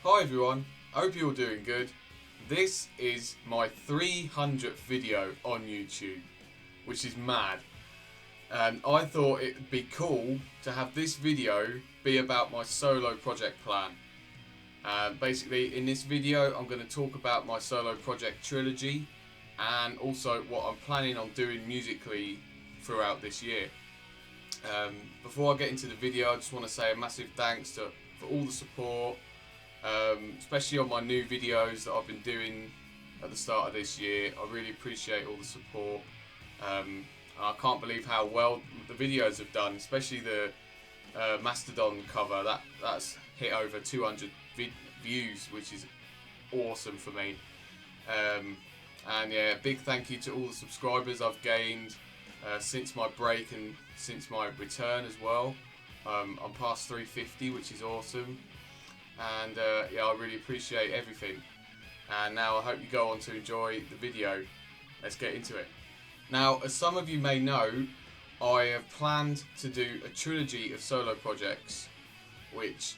Hi everyone, hope you're doing good. This is my 300th video on YouTube, which is mad. And I thought it'd be cool to have this video be about my solo project plan. Basically in this video I'm going to talk about my solo project Trilogy and also what I'm planning on doing musically throughout this year. Before I get into the video, I just want to say a massive thanks for all the support, especially on my new videos that I've been doing at the start of this year. I really appreciate all the support. I can't believe how well the videos have done, especially the Mastodon cover. That's hit over 200 views, which is awesome for me. And yeah, big thank you to all the subscribers I've gained since my break and since my return as well. I'm past 350, which is awesome. And yeah, I really appreciate everything. And now I hope you go on to enjoy the video. Let's get into it. Now, as some of you may know, I have planned to do a trilogy of solo projects, which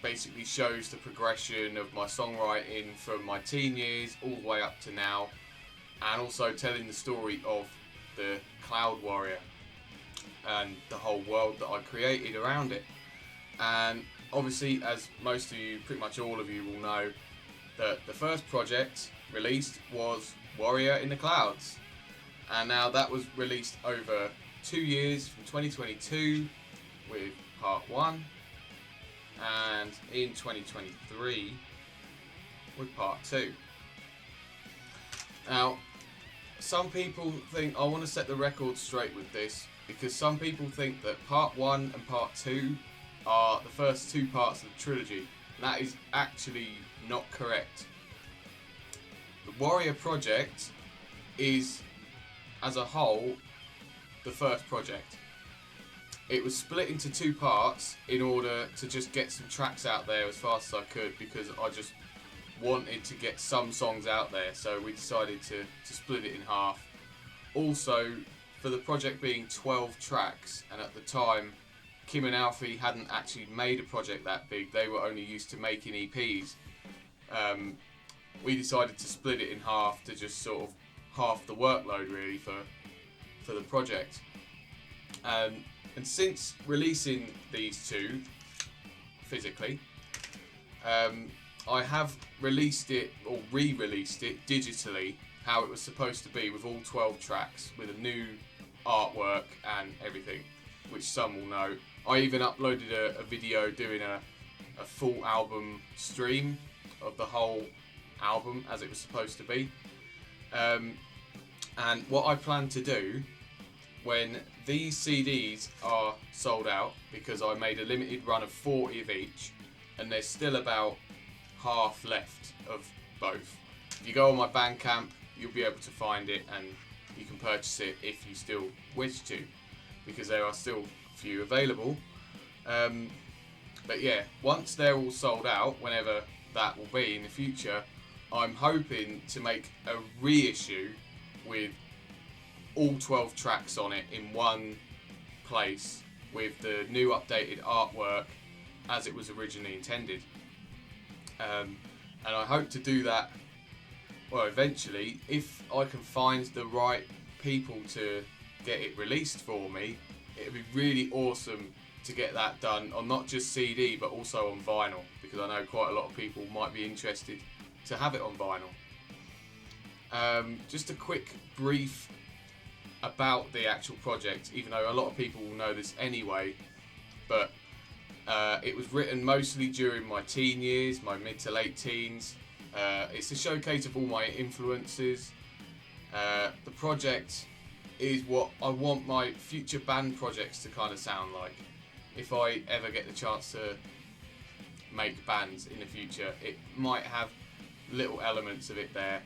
basically shows the progression of my songwriting from my teen years all the way up to now, and also telling the story of the Cloud Warrior and the whole world that I created around it. And obviously, as most of you, pretty much all of you will know, that the first project released was Warrior in the Clouds. And now that was released over 2 years, from 2022 with part 1 and in 2023 with part 2. Now, some people think, I want to set the record straight with this, because some people think that part 1 and part 2 are the first 2 parts of the trilogy. That is actually not correct. The Warrior project is, as a whole, the first project. It was split into 2 parts in order to just get some tracks out there as fast as I could, because I just wanted to get some songs out there, so we decided to split it in half. Also, for the project being 12 tracks, and at the time Kim and Alfie hadn't actually made a project that big, they were only used to making EPs, we decided to split it in half to just sort of half the workload really for the project. And since releasing these 2 physically, I have released it, or re-released it digitally, how it was supposed to be, with all 12 tracks, with a new artwork and everything, which some will know. I even uploaded a video doing a full album stream of the whole album as it was supposed to be. And what I plan to do when these CDs are sold out, because I made a limited run of 40 of each, and there's still about half left of both. If you go on my Bandcamp, you'll be able to find it, and you can purchase it if you still wish to, because there are still a few available. But yeah, once they're all sold out, whenever that will be in the future, I'm hoping to make a reissue with all 12 tracks on it in one place, with the new updated artwork as it was originally intended. And I hope to do that, well, eventually, if I can find the right people to get it released for me. It would be really awesome to get that done on not just CD but also on vinyl, because I know quite a lot of people might be interested to have it on vinyl. Just a quick brief about the actual project, even though a lot of people will know this anyway, but it was written mostly during my teen years, my mid to late teens. It's a showcase of all my influences. The project is what I want my future band projects to kind of sound like. If I ever get the chance to make bands in the future, it might have little elements of it there,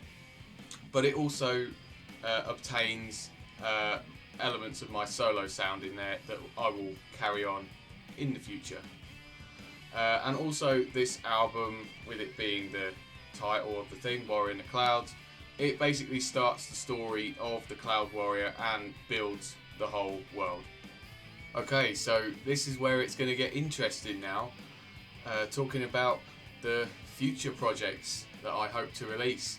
but it also obtains elements of my solo sound in there that I will carry on in the future. And also this album, with it being the title of the thing, Warrior in the Clouds, it basically starts the story of the Cloud Warrior and builds the whole world. Okay, so this is where it's going to get interesting now. Talking about the future projects that I hope to release.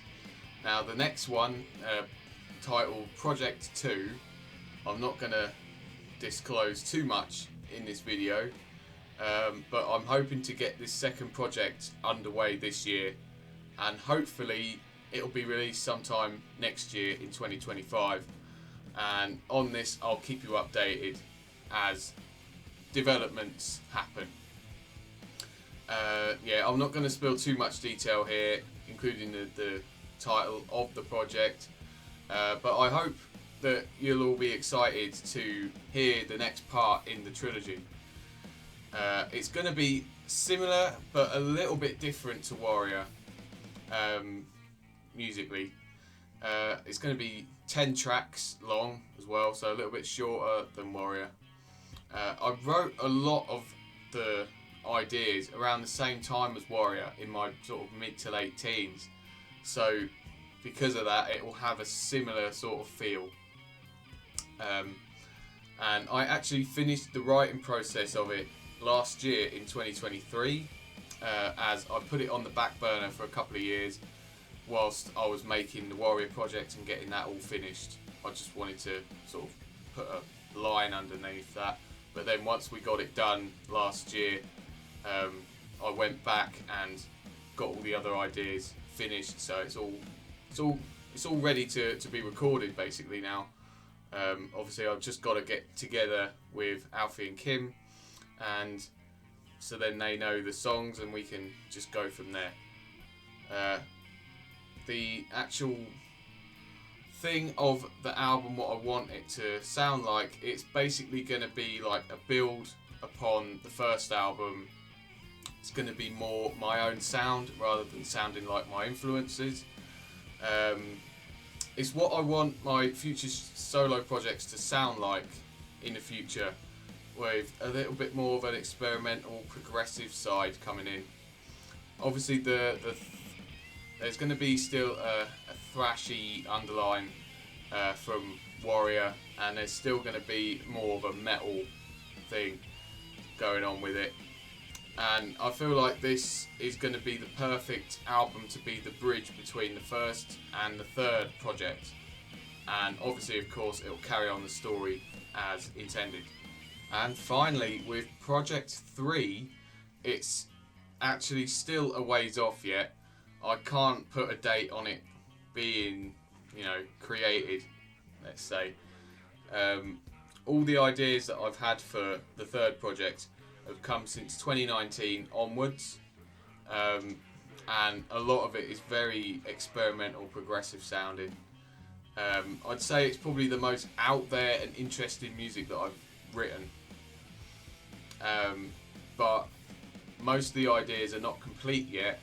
Now the next one, titled Project 2, I'm not going to disclose too much in this video, but I'm hoping to get this second project underway this year, and hopefully it'll be released sometime next year in 2025. And on this I'll keep you updated as developments happen. I'm not going to spill too much detail here, including the title of the project, but I hope that you'll all be excited to hear the next part in the trilogy. It's going to be similar but a little bit different to Warrior musically. It's going to be 10 tracks long as well, so a little bit shorter than Warrior. I wrote a lot of the ideas around the same time as Warrior, in my sort of mid to late teens, so because of that it will have a similar sort of feel. And I actually finished the writing process of it last year in 2023, as I put it on the back burner for a couple of years whilst I was making the Warrior project and getting that all finished. I just wanted to sort of put a line underneath that, but then once we got it done last year, I went back and got all the other ideas finished, so it's all ready to be recorded basically now. Obviously I've just got to get together with Alfie and Kim, and so then they know the songs and we can just go from there. The actual thing of the album, what I want it to sound like, it's basically going to be like a build upon the first album. It's going to be more my own sound rather than sounding like my influences. It's what I want my future solo projects to sound like in the future, with a little bit more of an experimental, progressive side coming in. Obviously, there's going to be still a thrashy underline from Warrior, and there's still going to be more of a metal thing going on with it. And I feel like this is going to be the perfect album to be the bridge between the first and the third project. And obviously, of course, it will carry on the story as intended. And finally, with Project 3, it's actually still a ways off yet. I can't put a date on it being, created, let's say. All the ideas that I've had for the third project have come since 2019 onwards, and a lot of it is very experimental, progressive sounding. I'd say it's probably the most out there and interesting music that I've written, but most of the ideas are not complete yet,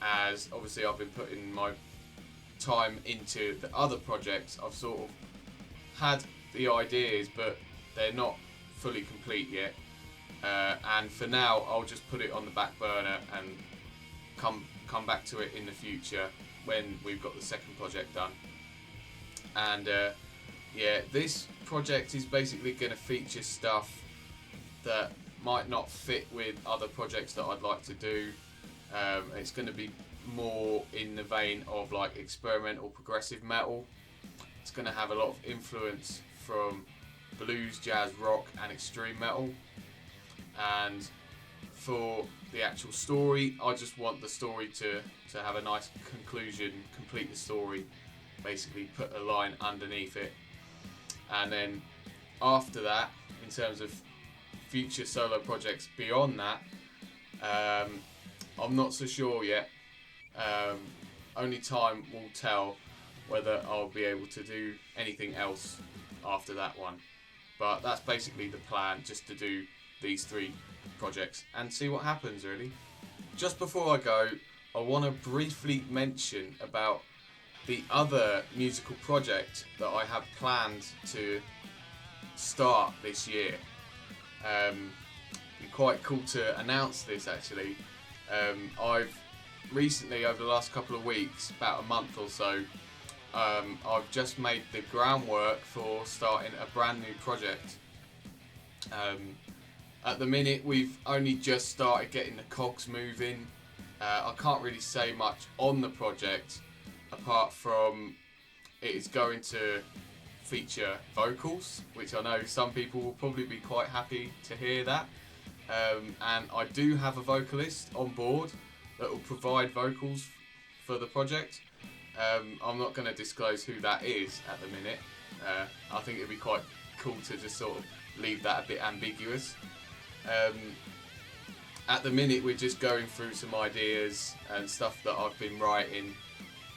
as obviously I've been putting my time into the other projects. I've sort of had the ideas, but they're not fully complete yet. And for now, I'll just put it on the back burner and come back to it in the future when we've got the second project done. And this project is basically going to feature stuff that might not fit with other projects that I'd like to do. It's going to be more in the vein of like experimental progressive metal. It's going to have a lot of influence from blues, jazz, rock and extreme metal. And for the actual story, I just want the story to have a nice conclusion, complete the story, basically put a line underneath it. And then after that, in terms of future solo projects beyond that, I'm not so sure yet. Only time will tell whether I'll be able to do anything else after that one. But that's basically the plan, just to do these 3 projects and see what happens, really. Just before I go, I want to briefly mention about the other musical project that I have planned to start this year. Be quite cool to announce this actually. I've recently, over the last couple of weeks, about a month or so, I've just made the groundwork for starting a brand new project. At the minute, we've only just started getting the cogs moving, I can't really say much on the project apart from it is going to feature vocals, which I know some people will probably be quite happy to hear that. And I do have a vocalist on board that will provide vocals for the project. I'm not going to disclose who that is at the minute. I think it'd be quite cool to just sort of leave that a bit ambiguous. At the minute, we're just going through some ideas and stuff that I've been writing.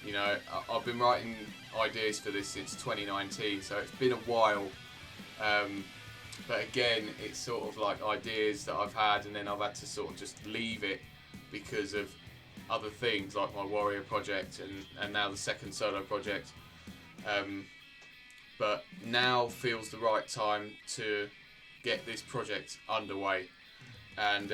You know, I've been writing ideas for this since 2019, so it's been a while. But again, it's sort of like ideas that I've had, and then I've had to sort of just leave it because of other things like my Warrior project and now the second solo project. But now feels the right time to get this project underway. And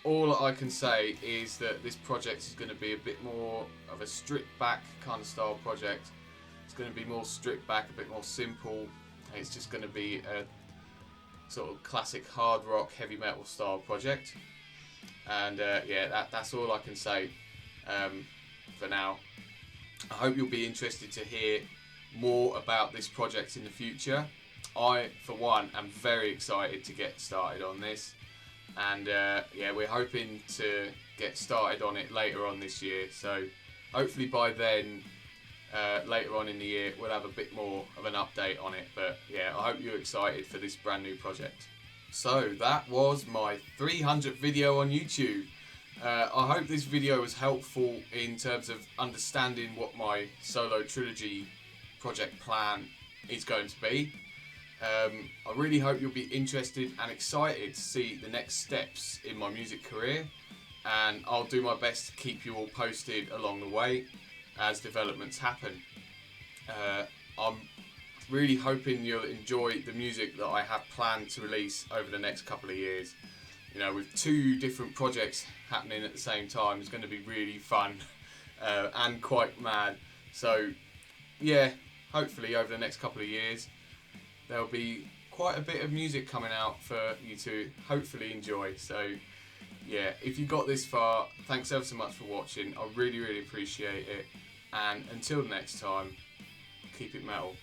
all I can say is that this project is going to be a bit more of a stripped back kind of style project. It's going to be more stripped back, a bit more simple. It's just going to be a sort of classic hard rock, heavy metal style project. And that's all I can say for now. I hope you'll be interested to hear more about this project in the future. I, for one, am very excited to get started on this. And we're hoping to get started on it later on this year. So hopefully by then, later on in the year, we'll have a bit more of an update on it. But yeah, I hope you're excited for this brand new project. So that was my 300th video on YouTube. I hope this video was helpful in terms of understanding what my solo trilogy project plan is going to be. I really hope you'll be interested and excited to see the next steps in my music career, and I'll do my best to keep you all posted along the way as developments happen. I'm really hoping you'll enjoy the music that I have planned to release over the next couple of years. You know, with 2 different projects happening at the same time, it's going to be really fun and quite mad. So yeah, hopefully over the next couple of years there'll be quite a bit of music coming out for you to hopefully enjoy. So yeah, if you got this far, thanks ever so much for watching. I really, really appreciate it. And until next time, keep it metal.